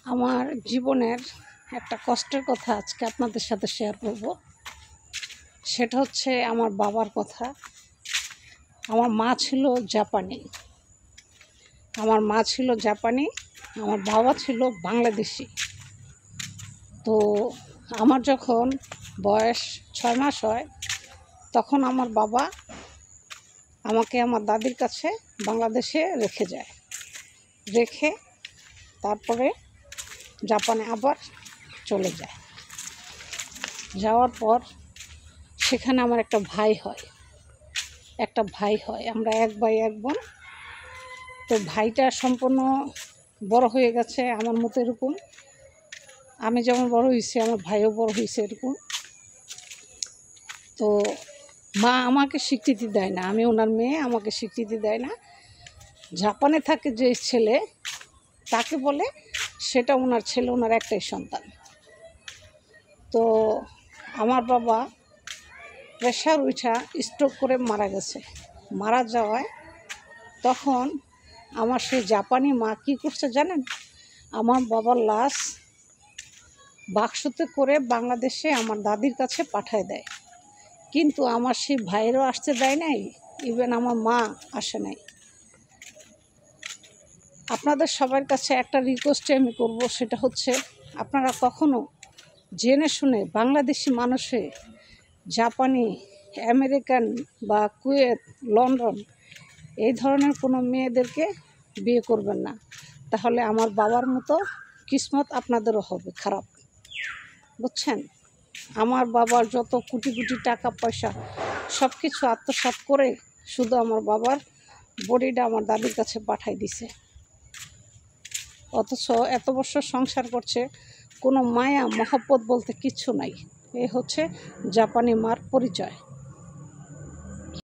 আমার জীবনের একটা কষ্টের কথা আজকে আপনাদের সাথে শেয়ার করব। সেটা হচ্ছে আমার বাবার কথা। আমার মা ছিল জাপানি, আমার বাবা ছিল বাংলাদেশি। তো আমার যখন বয়স 6 মাস হয়, তখন আমার বাবা আমাকে আমার দাদির কাছে বাংলাদেশে রেখে তারপরে জাপানে আবার চলে যায়। যাওয়ার পর সেখানে আমার একটা ভাই হয়, আমরা এক ভাই এক বোন। তো ভাইটা সম্পূর্ণ বড় হয়ে গেছে আমার মতো, এরকম আমি যেমন বড় হয়েছি আমার ভাইও বড় হয়েছে এরকম। তো মা আমাকে স্বীকৃতি দেয় না, আমি ওনার মেয়ে, আমাকে স্বীকৃতি দেয় না। জাপানে থাকে যে ছেলে, তাকে বলে সেটা ওনার ছেলে, ওনার একটাই সন্তান। তো আমার বাবা প্রেশার উঠা স্ট্রোক করে মারা যাওয়ায় তখন আমার সেই জাপানি মা কী করছে জানেন? আমার বাবার লাশ বাক্সতে করে বাংলাদেশে আমার দাদির কাছে পাঠায় দেয়। কিন্তু আমার সেই ভাইয়েরও আসতে দেয় নাই, ইভেন আমার মা আসে নাই। আপনাদের সবার কাছে একটা রিকোয়েস্টে আমি করব, সেটা হচ্ছে আপনারা কখনো জেনে শুনে বাংলাদেশি মানুষে জাপানি, আমেরিকান বা কুয়েত, লন্ডন এই ধরনের কোনো মেয়েদেরকে বিয়ে করবেন না। তাহলে আমার বাবার মতো কিসমত আপনাদেরও হবে খারাপ, বুঝছেন? আমার বাবার যত কোটি কোটি টাকা পয়সা সব কিছু আত্মসাৎ করে শুধু আমার বাবার বডিটা আমার দাদির কাছে পাঠাই দিছে। অথচ এত বছর সংসার করছে, কোনো মায়া মহব্বত বলতে কিচ্ছু নাই। এই হচ্ছে জাপানি মার পরিচয়।